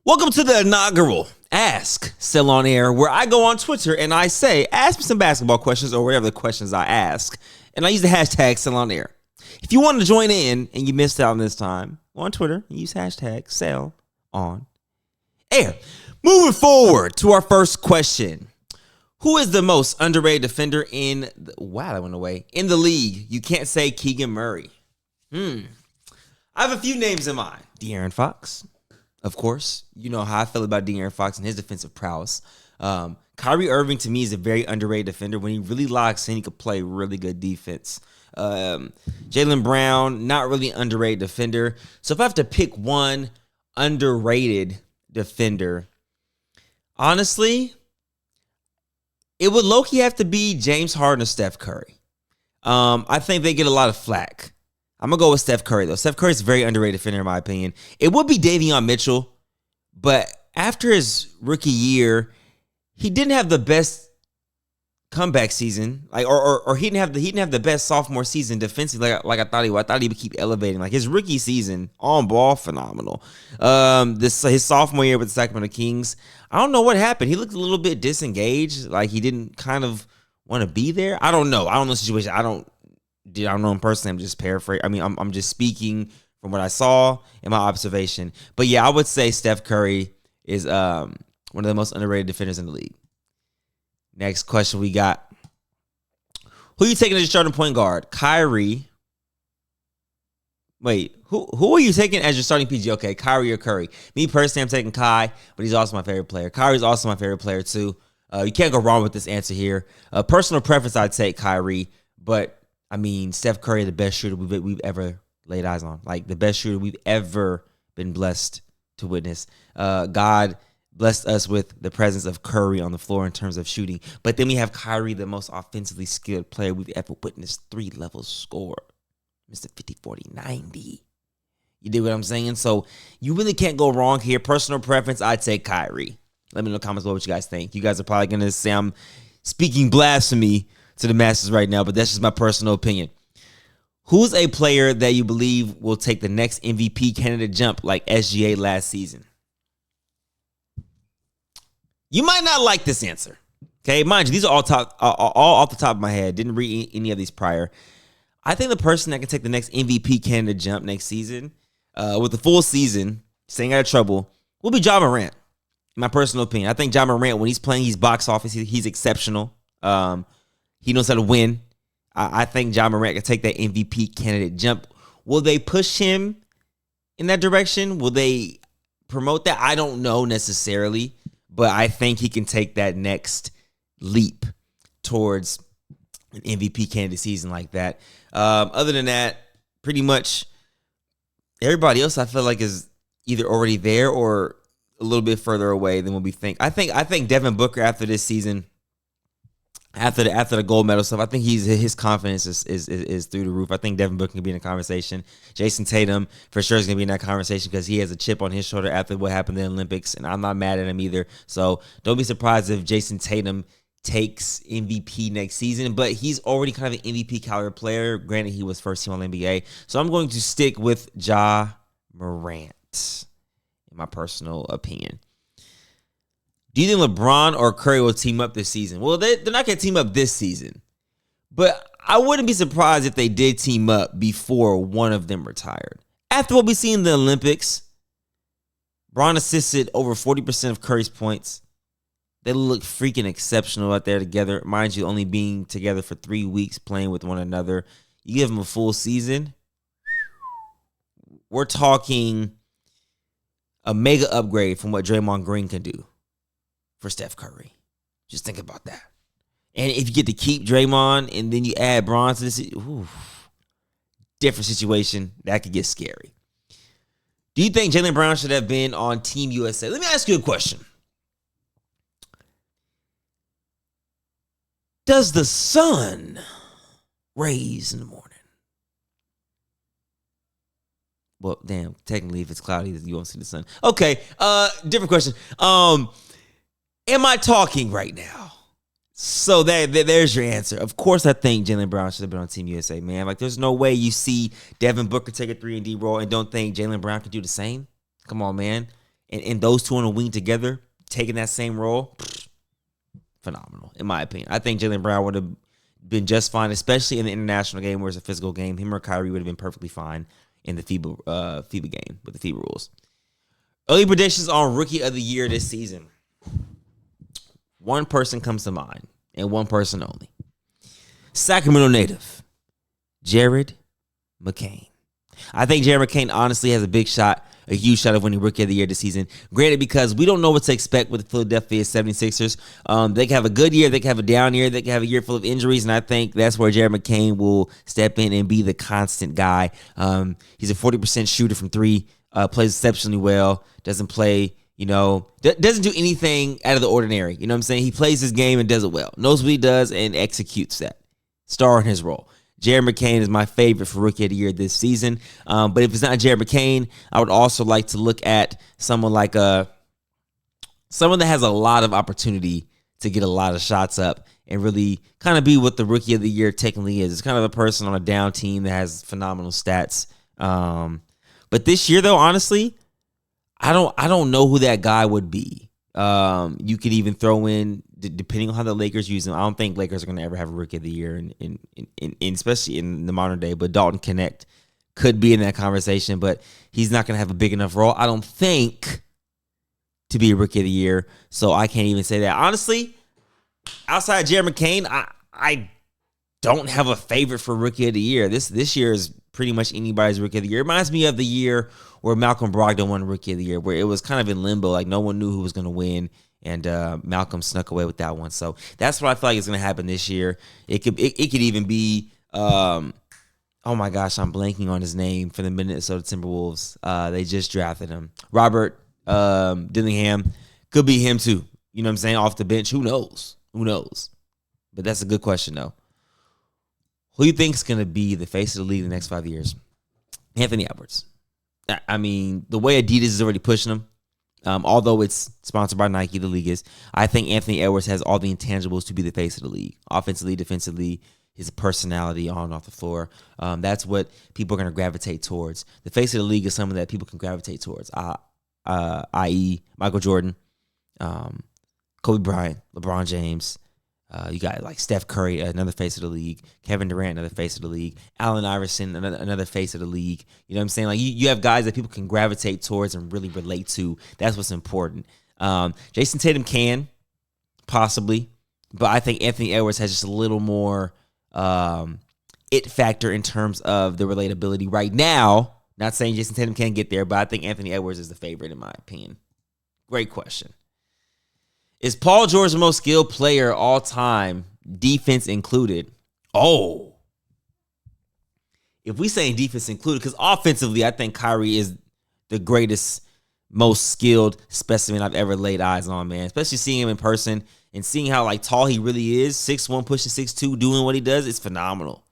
Welcome to the inaugural Ask Still on Air, where I go on Twitter and I say, ask me some basketball questions or whatever the questions I ask. And I use the hashtag Still on Air. If you want to join in and you missed out on this time, go on Twitter and use hashtag Still on Air. Moving forward to our first question. Who is the most underrated defender in the league? You can't say Keegan Murray. I have a few names in mind. De'Aaron Fox. Of course, you know how I feel about De'Aaron Fox and his defensive prowess. Kyrie Irving, to me, is a very underrated defender. When he really locks in, he could play really good defense. Jaylen Brown, not really underrated defender. So if I have to pick one underrated defender, honestly, it would low-key have to be James Harden or Steph Curry. I think they get a lot of flack. I'm going to go with Steph Curry, though. Steph Curry is a very underrated defender, in my opinion. It would be Davion Mitchell, but after his rookie year, he didn't have the best comeback season, or he didn't have the best sophomore season defensively, like I thought he would. I thought he would keep elevating. Like his rookie season, on ball, phenomenal. His sophomore year with the Sacramento Kings, I don't know what happened. He looked a little bit disengaged, like he didn't kind of want to be there. I don't know the situation. I don't know him personally. I'm just paraphrasing. I mean, I'm just speaking from what I saw in my observation. But yeah, I would say Steph Curry is one of the most underrated defenders in the league. Next question we got. Who are you taking as your starting point guard? Kyrie. Wait, who are you taking as your starting PG? Okay, Kyrie or Curry. Me personally, I'm taking Kai, but he's also my favorite player. Kyrie's also my favorite player too. You can't go wrong with this answer here. Personal preference, I'd take Kyrie, but I mean, Steph Curry, the best shooter we've ever laid eyes on. Like, the best shooter we've ever been blessed to witness. God blessed us with the presence of Curry on the floor in terms of shooting. But then we have Kyrie, the most offensively skilled player we've ever witnessed. 3 levels score. Mr. 50, 40, 90. You dig what I'm saying? So, you really can't go wrong here. Personal preference, I'd say Kyrie. Let me know in the comments below what you guys think. You guys are probably going to say I'm speaking blasphemy to the masses right now, but that's just my personal opinion. Who's a player that you believe will take the next MVP candidate jump like SGA last season? You might not like this answer. Okay, mind you, these are all off the top of my head. Didn't read any of these prior. I think the person that can take the next MVP candidate jump next season, with the full season, staying out of trouble, will be Ja Morant. In my personal opinion, I think Ja Morant, when he's playing, he's box office. He's exceptional. He knows how to win. I think Ja Morant can take that MVP candidate jump. Will they push him in that direction? Will they promote that? I don't know necessarily, but I think he can take that next leap towards an MVP candidate season like that. Other than that, pretty much everybody else I feel like is either already there or a little bit further away than what we think. I think Devin Booker after this season, after the gold medal stuff, I think his confidence is through the roof. I think Devin Booker can be in the conversation. Jason Tatum for sure is going to be in that conversation because he has a chip on his shoulder after what happened in the Olympics, and I'm not mad at him either. So don't be surprised if Jason Tatum takes MVP next season, but he's already kind of an MVP caliber player. Granted, he was first team on the NBA. So I'm going to stick with Ja Morant, in my personal opinion. Do you think LeBron or Curry will team up this season? Well, they're not going to team up this season. But I wouldn't be surprised if they did team up before one of them retired. After what we see in the Olympics, Bron assisted over 40% of Curry's points. They look freaking exceptional out there together. Mind you, only being together for 3 weeks, playing with one another. You give them a full season, we're talking a mega upgrade from what Draymond Green can do for Steph Curry. Just think about that. And if you get to keep Draymond and then you add Bron to this, different situation. That could get scary. Do you think Jaylen Brown should have been on Team USA? Let me ask you a question. Does the sun raise in the morning? Well, damn, technically if it's cloudy, you won't see the sun. Okay, different question. Am I talking right now? So there's your answer. Of course, I think Jaylen Brown should have been on Team USA, man. Like, there's no way you see Devin Booker take a 3-and-D role and don't think Jaylen Brown can do the same. Come on, man. and those two on a wing together, taking that same role, phenomenal, in my opinion. I think Jaylen Brown would have been just fine, especially in the international game where it's a physical game. Him or Kyrie would have been perfectly fine in the FIBA game with the FIBA rules. Early predictions on Rookie of the Year this season. One person comes to mind, and one person only. Sacramento native, Jared McCain. I think Jared McCain honestly has a huge shot of winning Rookie of the Year this season. Granted, because we don't know what to expect with the Philadelphia 76ers. They can have a good year. They can have a down year. They can have a year full of injuries. And I think that's where Jared McCain will step in and be the constant guy. He's a 40% shooter from three, plays exceptionally well, doesn't play, doesn't do anything out of the ordinary. You know what I'm saying? He plays his game and does it well. Knows what he does and executes that. Star in his role. Jared McCain is my favorite for Rookie of the Year this season. But if it's not Jared McCain, I would also like to look at someone like someone that has a lot of opportunity to get a lot of shots up and really kind of be what the Rookie of the Year technically is. It's kind of a person on a down team that has phenomenal stats. But this year, though, honestly, I don't know who that guy would be. You could even throw in, depending on how the Lakers use him. I don't think Lakers are going to ever have a Rookie of the Year, in especially in the modern day. But Dalton Connect could be in that conversation, but he's not going to have a big enough role, I don't think, to be a Rookie of the Year. So I can't even say that. Honestly, outside of Jared McCain, I don't have a favorite for Rookie of the Year. This year is pretty much anybody's Rookie of the Year. It reminds me of the year where Malcolm Brogdon won Rookie of the Year, where it was kind of in limbo, like no one knew who was going to win, and Malcolm snuck away with that one. So that's what I feel like is going to happen this year. It could even be, oh my gosh, I'm blanking on his name, for the Minnesota Timberwolves. They just drafted him. Robert Dillingham. Could be him too. You know what I'm saying? Off the bench. Who knows? But that's a good question, though. Who do you think is going to be the face of the league in the next 5 years? Anthony Edwards. I mean, the way Adidas is already pushing him, although it's sponsored by Nike, the league is, I think Anthony Edwards has all the intangibles to be the face of the league. Offensively, defensively, his personality on and off the floor. That's what people are going to gravitate towards. The face of the league is someone that people can gravitate towards, i.e. Michael Jordan, Kobe Bryant, LeBron James. You got like Steph Curry, another face of the league. Kevin Durant, another face of the league. Allen Iverson, another face of the league. You know what I'm saying? Like you have guys that people can gravitate towards and really relate to. That's what's important. Jason Tatum can, possibly. But I think Anthony Edwards has just a little more it factor in terms of the relatability right now. Not saying Jason Tatum can't get there, but I think Anthony Edwards is the favorite in my opinion. Great question. Is Paul George the most skilled player all time, defense included? Oh. If we say defense included, because offensively, I think Kyrie is the greatest, most skilled specimen I've ever laid eyes on, man. Especially seeing him in person and seeing how like tall he really is, 6'1", pushing 6'2", doing what he does, it's phenomenal.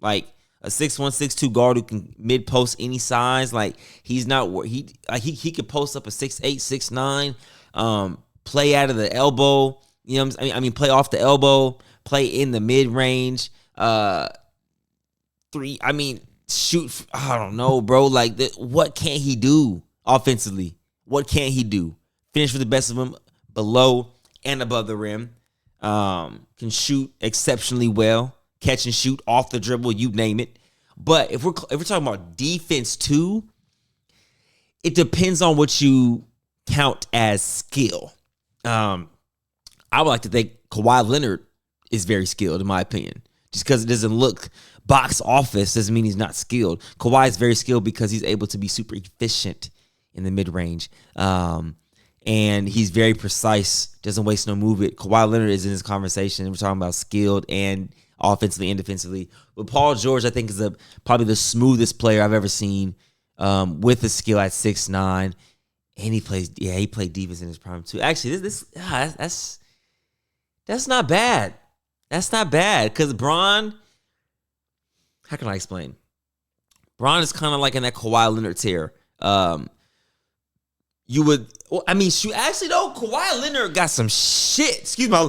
Like a 6'1", 6'2" guard who can mid-post any size. Like he's not, he could post up a 6'8", 6'9", play out of the elbow, you know what I'm saying? I mean, play off the elbow, play in the mid-range, shoot, I don't know, bro. Like, what can't he do offensively? What can't he do? Finish with the best of them below and above the rim. Can shoot exceptionally well, catch and shoot off the dribble, you name it. But if we're talking about defense too, it depends on what you count as skill. I would like to think Kawhi Leonard is very skilled, in my opinion. Just because it doesn't look box office doesn't mean he's not skilled. Kawhi is very skilled because he's able to be super efficient in the mid-range. And he's very precise, doesn't waste no movement. Kawhi Leonard is in this conversation. We're talking about skilled and offensively and defensively. But Paul George, I think, is probably the smoothest player I've ever seen with the skill at 6'9". And he played defense in his prime too. Actually, that's not bad. That's not bad because Bron, how can I explain? Bron is kind of like in that Kawhi Leonard tier. Kawhi Leonard got some shit. Excuse me.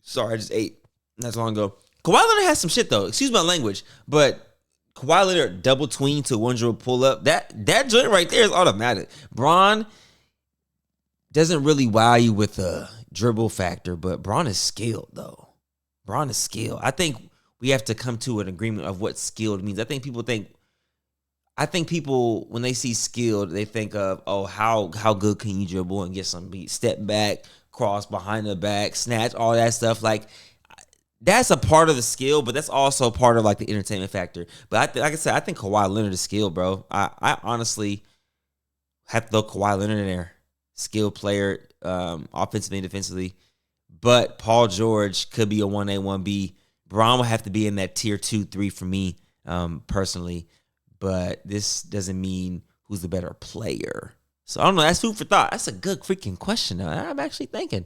Sorry, I just ate not too long ago. Kawhi Leonard has some shit though. Excuse my language, but Kawhi Leonard double tween to one dribble pull up. That joint right there is automatic. Bron doesn't really wow you with a dribble factor, but Braun is skilled, though. Braun is skilled. I think we have to come to an agreement of what skilled means. I think people, when they see skilled, they think of, oh, how good can you dribble and get some beat, step back, cross behind the back, snatch, all that stuff. Like, that's a part of the skill, but that's also part of, like, the entertainment factor. But like I said, I think Kawhi Leonard is skilled, bro. I honestly have to throw Kawhi Leonard in there. Skilled player, offensively and defensively. But Paul George could be a 1A, 1B. Braun will have to be in that tier 2, 3 for me, personally. But this doesn't mean who's the better player. So I don't know. That's food for thought. That's a good freaking question. I'm actually thinking,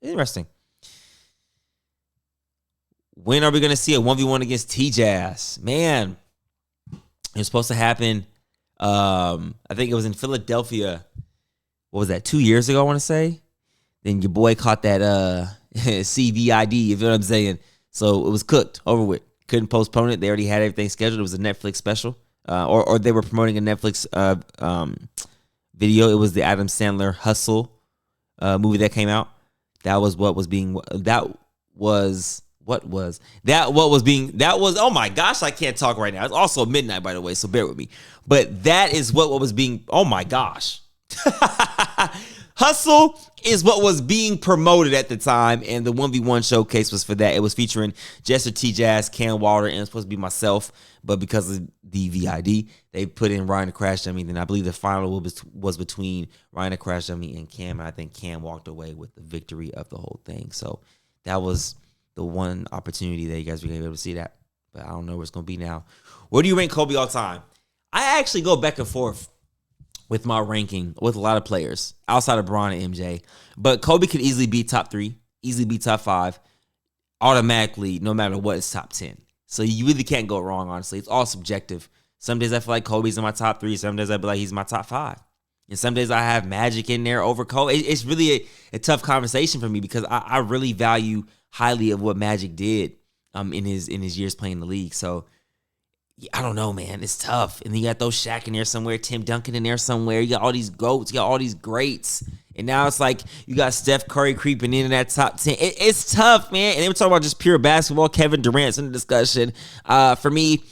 interesting. When are we going to see a 1v1 against T-Jazz? Man, it was supposed to happen. I think it was in Philadelphia. What was that, 2 years ago, I want to say? Then your boy caught that CVID, you feel what I'm saying? So it was cooked, over with. Couldn't postpone it. They already had everything scheduled. It was a Netflix special. Or they were promoting a Netflix video. It was the Adam Sandler Hustle movie that came out. That was, oh my gosh, I can't talk right now. It's also midnight, by the way, so bear with me. But that is what was being, oh my gosh. Hustle is what was being promoted at the time, and the 1v1 showcase was for that. It was featuring Jester T-Jazz, Cam Walter, and it was supposed to be myself, but because of the VID, they put in Ryan the Crash Dummy. Then I believe the final was between Ryan the Crash Dummy and Cam, and I think Cam walked away with the victory of the whole thing. So that was the one opportunity that you guys were going to be able to see that, but I don't know where it's going to be now. Where do you rank Kobe all time? I actually go back and forth with my ranking with a lot of players outside of Bron and MJ. But Kobe could easily be top 3, easily be top 5, automatically, no matter what, it's top 10. So you really can't go wrong, honestly. It's all subjective. Some days I feel like Kobe's in my top 3. Some days I feel like he's in my top 5. And some days I have Magic in there over Kobe. It's really a tough conversation for me because I really value highly of what Magic did in his years playing the league. So I don't know, man. It's tough. And then you got those Shaq in there somewhere, Tim Duncan in there somewhere. You got all these GOATs. You got all these greats. And now it's like you got Steph Curry creeping in that top 10. It's tough, man. And then we're talking about just pure basketball. Kevin Durant's in the discussion. For me,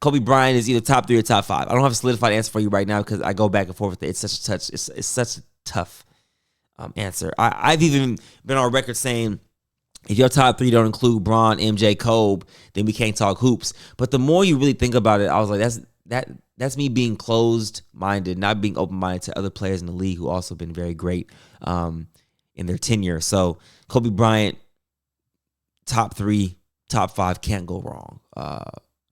Kobe Bryant is either top 3 or top 5. I don't have a solidified answer for you right now because I go back and forth with it. It's such a tough answer. I've even been on record saying, if your top 3 don't include Bron, MJ, Kobe, then we can't talk hoops. But the more you really think about it, I was like, that's me being closed-minded, not being open-minded to other players in the league who also been very great in their tenure. So Kobe Bryant, top 3, top 5, can't go wrong.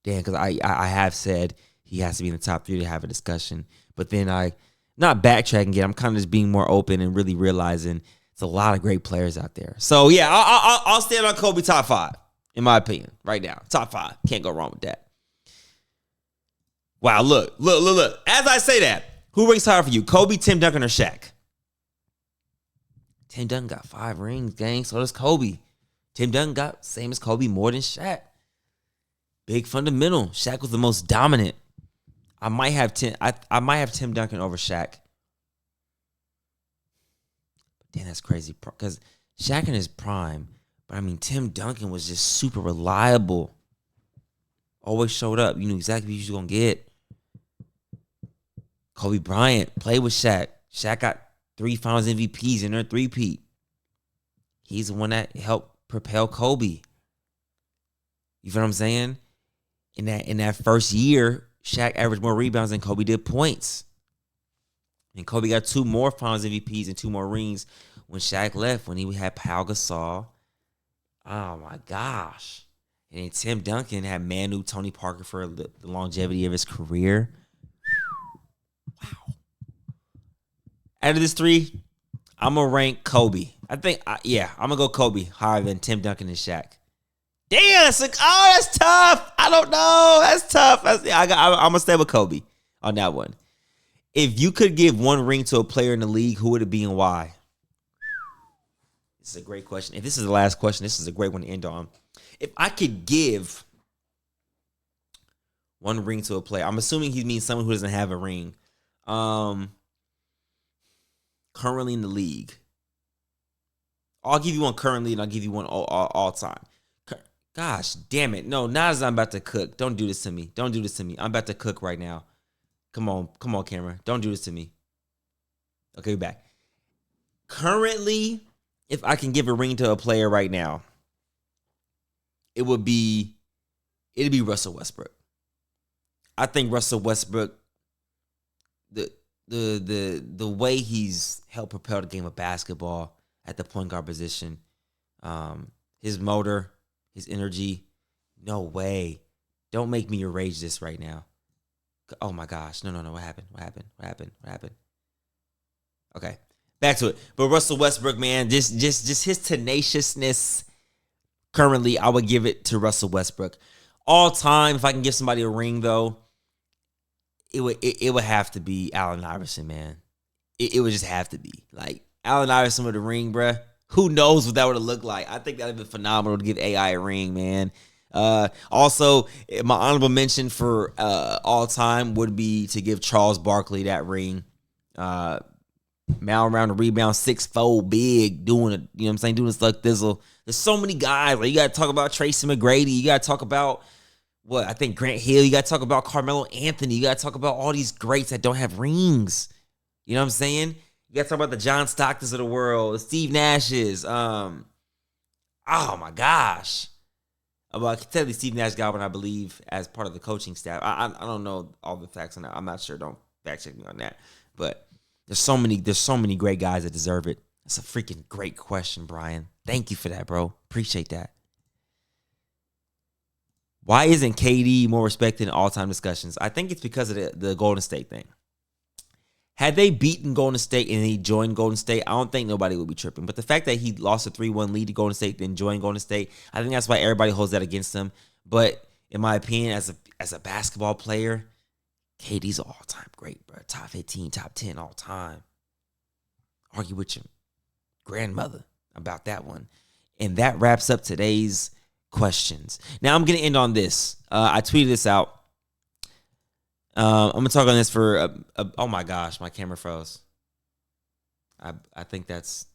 Because I have said he has to be in the top 3 to have a discussion. But then not backtracking it, I'm kind of just being more open and really realizing it's a lot of great players out there. So, yeah, I'll stand on Kobe top 5, in my opinion, right now. Top 5. Can't go wrong with that. Wow, look. As I say that, who ranks higher for you? Kobe, Tim Duncan, or Shaq? Tim Duncan got 5 rings, gang. So does Kobe. Tim Duncan got same as Kobe, more than Shaq. Big fundamental. Shaq was the most dominant. I might have Tim Duncan over Shaq. Damn, that's crazy. Because Shaq in his prime, but I mean, Tim Duncan was just super reliable. Always showed up. You knew exactly what you was going to get. Kobe Bryant played with Shaq. Shaq got 3 Finals MVPs in their three-peat. He's the one that helped propel Kobe. You feel what I'm saying? In that first year, Shaq averaged more rebounds than Kobe did points. And Kobe got 2 more Finals MVPs and 2 more rings when Shaq left, when he had Pau Gasol. Oh, my gosh. And then Tim Duncan had Manu, Tony Parker for the longevity of his career. Wow. Out of this 3, I'm going to rank Kobe. I'm going to go Kobe higher than Tim Duncan and Shaq. Damn, that's tough. I don't know. That's tough. I'm going to stay with Kobe on that one. If you could give 1 ring to a player in the league, who would it be and why? This is a great question. If this is the last question, this is a great one to end on. If I could give 1 ring to a player, I'm assuming he means someone who doesn't have a ring. currently in the league. I'll give you one currently, and I'll give you one all time. Gosh, damn it. No, not as I'm about to cook. Don't do this to me. Don't do this to me. I'm about to cook right now. Come on, camera. Don't do this to me. Okay, back. Currently, if I can give a ring to a player right now, it'd be Russell Westbrook. I think Russell Westbrook, the way he's helped propel the game of basketball at the point guard position, his motor, his energy, no way. Don't make me erase this right now. Oh my gosh. No. What happened? Okay. Back to it. But Russell Westbrook, man, just his tenaciousness. Currently, I would give it to Russell Westbrook. All time, if I can give somebody a ring, though, it would have to be Allen Iverson, man. It would just have to be. Like, Allen Iverson with a ring, bruh. Who knows what that would have looked like? I think that would have been phenomenal to give AI a ring, man. Also, my honorable mention for all time would be to give Charles Barkley that ring. Mal around the rebound, 6'4", big, doing it, you know what I'm saying, doing this like thizzle. There's so many guys. Like, you got to talk about Tracy McGrady. You got to talk about, I think Grant Hill. You got to talk about Carmelo Anthony. You got to talk about all these greats that don't have rings. You know what I'm saying? You got to talk about the John Stocktons of the world, the Steve Nashes. Oh, my gosh. Well, I can tell you Steve Nash got one, I believe, as part of the coaching staff. I don't know all the facts on that. I'm not sure. Don't fact check me on that. But there's so many great guys that deserve it. That's a freaking great question, Brian. Thank you for that, bro. Appreciate that. Why isn't KD more respected in all-time discussions? I think it's because of the Golden State thing. Had they beaten Golden State and he joined Golden State, I don't think nobody would be tripping. But the fact that he lost a 3-1 lead to Golden State, then joined Golden State, I think that's why everybody holds that against him. But in my opinion, as a basketball player, KD's an all-time great, bro. Top 15, top 10 all time. Argue with your grandmother about that one. And that wraps up today's questions. Now I'm going to end on this. I tweeted this out. I'm going to talk on this for, oh my gosh, my camera froze. I think that's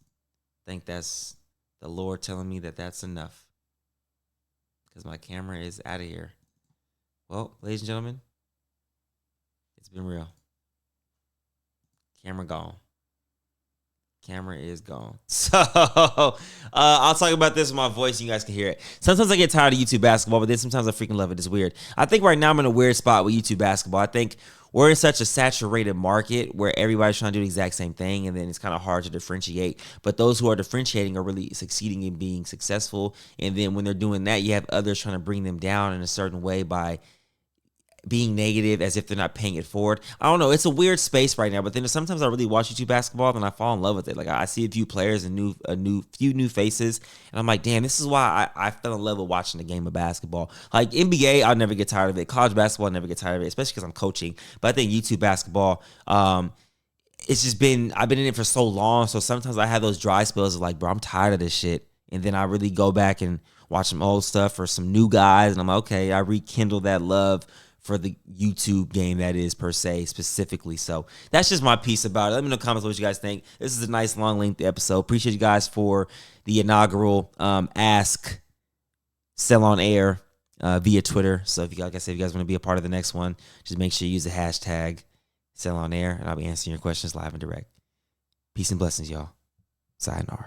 the Lord telling me that that's enough. Because my camera is out of here. Well, ladies and gentlemen, it's been real. Camera gone. Camera is gone. So I'll talk about this with my voice. You guys can hear it. Sometimes I get tired of YouTube basketball, but then sometimes I freaking love it. It's weird. I think right now I'm in a weird spot with YouTube basketball. I think we're in such a saturated market where everybody's trying to do the exact same thing, and then it's kind of hard to differentiate. But those who are differentiating are really succeeding in being successful. And then when they're doing that, you have others trying to bring them down in a certain way by being negative as if they're not paying it forward. I don't know. It's a weird space right now, but then sometimes I really watch YouTube basketball and I fall in love with it. Like, I see a few players and few new faces, and I'm like, damn, this is why I fell in love with watching the game of basketball. Like, NBA, I'll never get tired of it. College basketball, I'll never get tired of it, especially because I'm coaching. But I think YouTube basketball, it's just been, I've been in it for so long, so sometimes I have those dry spells of like, bro, I'm tired of this shit. And then I really go back and watch some old stuff or some new guys, and I'm like, okay, I rekindle that love for the YouTube game, that is, per se, specifically. So that's just my piece about it. Let me know in the comments what you guys think. This is a nice long length episode. Appreciate you guys for the inaugural Ask Sell on Air via Twitter. So if you guys want to be a part of the next one, just make sure you use the hashtag Sell on Air, and I'll be answering your questions live and direct. Peace and blessings, y'all. Sayonara.